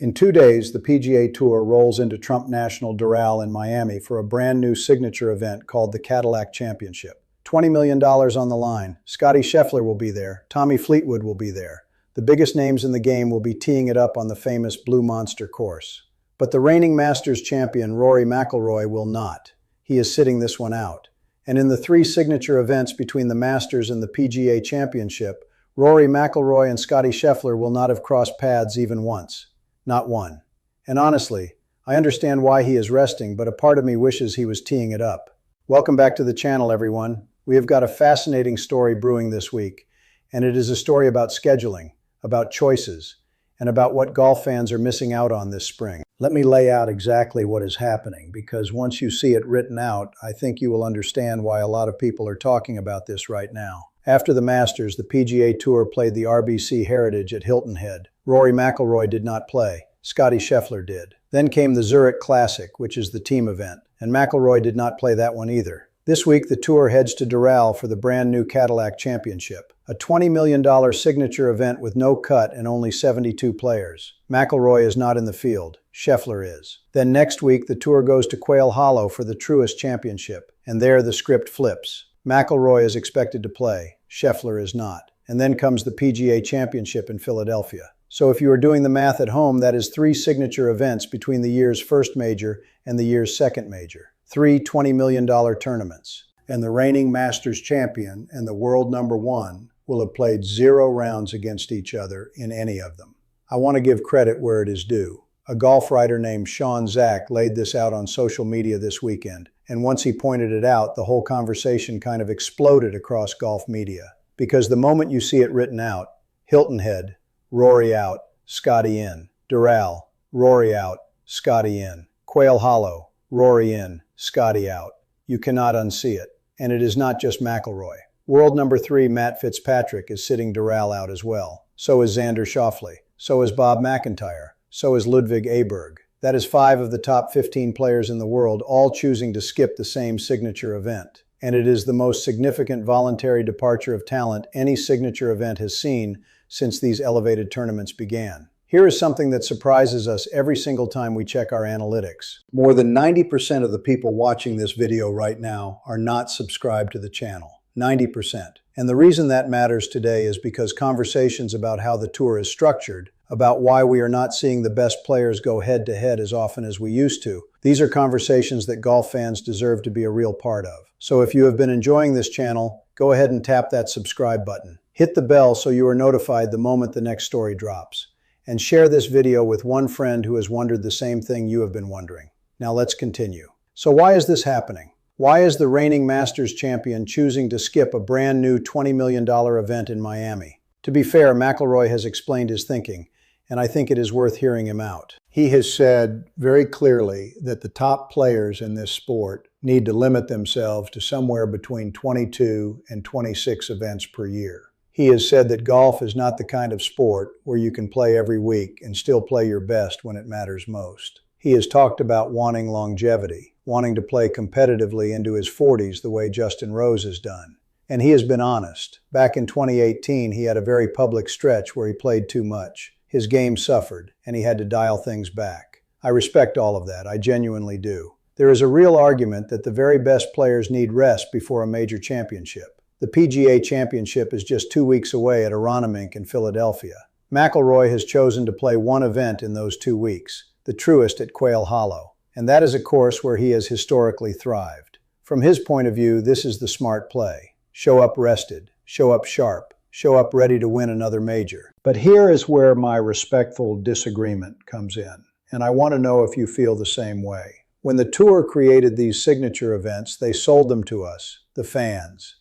In 2 days, the PGA Tour rolls into Trump National Doral in Miami for a brand new signature event called the Cadillac Championship. $20 million on the line. Scottie Scheffler will be there. Tommy Fleetwood will be there. The biggest names in the game will be teeing it up on the famous Blue Monster course. But the reigning Masters champion Rory McIlroy will not. He is sitting this one out. And in the 3 signature events between the Masters and the PGA Championship, Rory McIlroy and Scottie Scheffler will not have crossed paths even once. Not one. And honestly, I understand why he is resting, but a part of me wishes he was teeing it up. Welcome back to the channel, everyone. We have got a fascinating story brewing this week, and it is a story about scheduling, about choices, and about what golf fans are missing out on this spring. Let me lay out exactly what is happening, because once you see it written out, I think you will understand why a lot of people are talking about this right now. After the Masters, the PGA Tour played the RBC Heritage at Hilton Head. Rory McIlroy did not play. Scottie Scheffler did. Then came the Zurich Classic, which is the team event, and McIlroy did not play that one either. This week, the Tour heads to Doral for the brand new Cadillac Championship, a $20 million signature event with no cut and only 72 players. McIlroy is not in the field. Scheffler is. Then next week, the Tour goes to Quail Hollow for the Truist Championship, and there the script flips. McIlroy is expected to play. Scheffler is not. And then comes the PGA Championship in Philadelphia. So if you are doing the math at home, that is 3 signature events between the year's first major and the year's second major. 3 $20 million tournaments. And the reigning Masters champion and the world #1 will have played 0 rounds against each other in any of them. I want to give credit where it is due. A golf writer named Sean Zach laid this out on social media this weekend. And once he pointed it out, the whole conversation kind of exploded across golf media. Because the moment you see it written out, Hilton Head, Rory out, Scottie in. Doral, Rory out, Scottie in. Quail Hollow, Rory in, Scottie out. You cannot unsee it. And it is not just McIlroy. World #3 Matt Fitzpatrick is sitting Doral out as well. So is Xander Schauffele. So is Bob MacIntyre. So is Ludvig Aberg. That is 5 of the top 15 players in the world, all choosing to skip the same signature event. And it is the most significant voluntary departure of talent any signature event has seen since these elevated tournaments began. Here is something that surprises us every single time we check our analytics. More than 90% of the people watching this video right now are not subscribed to the channel. 90%. And the reason that matters today is because conversations about how the tour is structured, about why we are not seeing the best players go head-to-head as often as we used to, these are conversations that golf fans deserve to be a real part of. So if you have been enjoying this channel, go ahead and tap that subscribe button. Hit the bell so you are notified the moment the next story drops. And share this video with one friend who has wondered the same thing you have been wondering. Now let's continue. So why is this happening? Why is the reigning Masters champion choosing to skip a brand new $20 million event in Miami? To be fair, McIlroy has explained his thinking, and I think it is worth hearing him out. He has said very clearly that the top players in this sport need to limit themselves to somewhere between 22 and 26 events per year. He has said that golf is not the kind of sport where you can play every week and still play your best when it matters most. He has talked about wanting longevity, wanting to play competitively into his 40s the way Justin Rose has done. And he has been honest. Back in 2018, he had a very public stretch where he played too much. His game suffered, and he had to dial things back. I respect all of that, I genuinely do. There is a real argument that the very best players need rest before a major championship. The PGA Championship is just 2 weeks away at Aronimink in Philadelphia. McIlroy has chosen to play one event in those 2 weeks, the Truist at Quail Hollow. And that is a course where he has historically thrived. From his point of view, this is the smart play. Show up rested, show up sharp, show up ready to win another major. But here is where my respectful disagreement comes in, and I want to know if you feel the same way. When the Tour created these signature events, they sold them to us, the fans,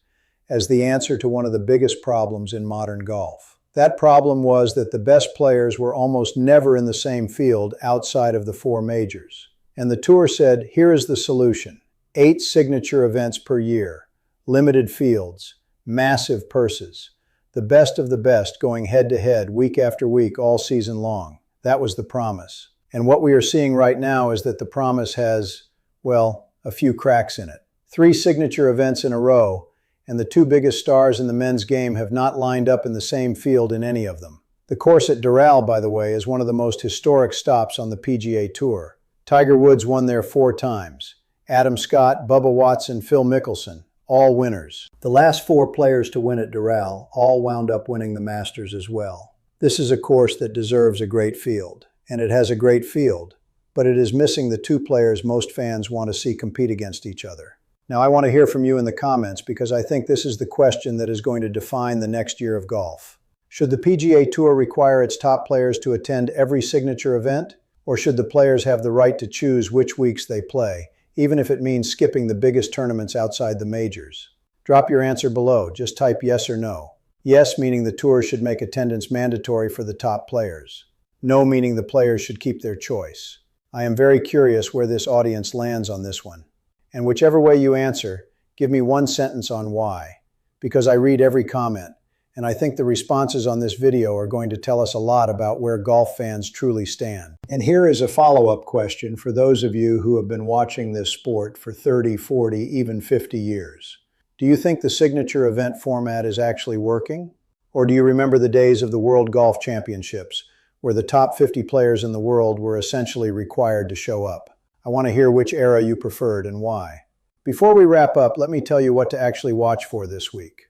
as the answer to one of the biggest problems in modern golf. That problem was that the best players were almost never in the same field outside of the 4 majors. And the Tour said, here is the solution. 8 signature events per year, limited fields, massive purses, the best of the best going head-to-head week after week all season long. That was the promise. And what we are seeing right now is that the promise has, well, a few cracks in it. 3 signature events in a row, and the 2 biggest stars in the men's game have not lined up in the same field in any of them. The course at Doral, by the way, is one of the most historic stops on the PGA Tour. Tiger Woods won there 4 times. Adam Scott, Bubba Watson, Phil Mickelson, all winners. The last 4 players to win at Doral all wound up winning the Masters as well. This is a course that deserves a great field, and it has a great field, but it is missing the 2 players most fans want to see compete against each other. Now, I want to hear from you in the comments because I think this is the question that is going to define the next year of golf. Should the PGA Tour require its top players to attend every signature event, or should the players have the right to choose which weeks they play, even if it means skipping the biggest tournaments outside the majors? Drop your answer below. Just type yes or no. Yes, meaning the tour should make attendance mandatory for the top players. No, meaning the players should keep their choice. I am very curious where this audience lands on this one. And whichever way you answer, give me 1 sentence on why, because I read every comment, and I think the responses on this video are going to tell us a lot about where golf fans truly stand. And here is a follow-up question for those of you who have been watching this sport for 30, 40, even 50 years. Do you think the signature event format is actually working? Or do you remember the days of the World Golf Championships, where the top 50 players in the world were essentially required to show up? I want to hear which era you preferred and why. Before we wrap up, let me tell you what to actually watch for this week.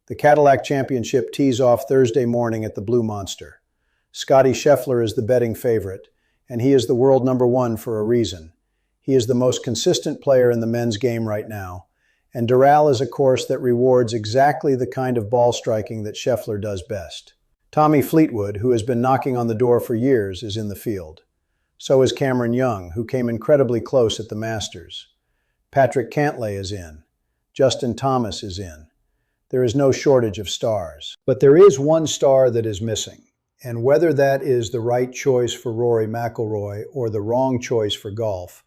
The Cadillac Championship tees off Thursday morning at the Blue Monster. Scottie Scheffler is the betting favorite, and he is the world #1 for a reason. He is the most consistent player in the men's game right now, and Doral is a course that rewards exactly the kind of ball striking that Scheffler does best. Tommy Fleetwood, who has been knocking on the door for years, is in the field. So is Cameron Young, who came incredibly close at the Masters. Patrick Cantlay is in. Justin Thomas is in. There is no shortage of stars. But there is one star that is missing. And whether that is the right choice for Rory McIlroy or the wrong choice for golf,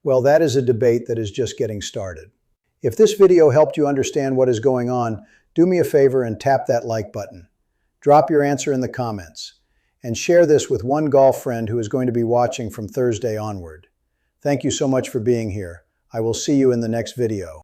well, that is a debate that is just getting started. If this video helped you understand what is going on, do me a favor and tap that like button. Drop your answer in the comments. And share this with one golf friend who is going to be watching from Thursday onward. Thank you so much for being here. I will see you in the next video.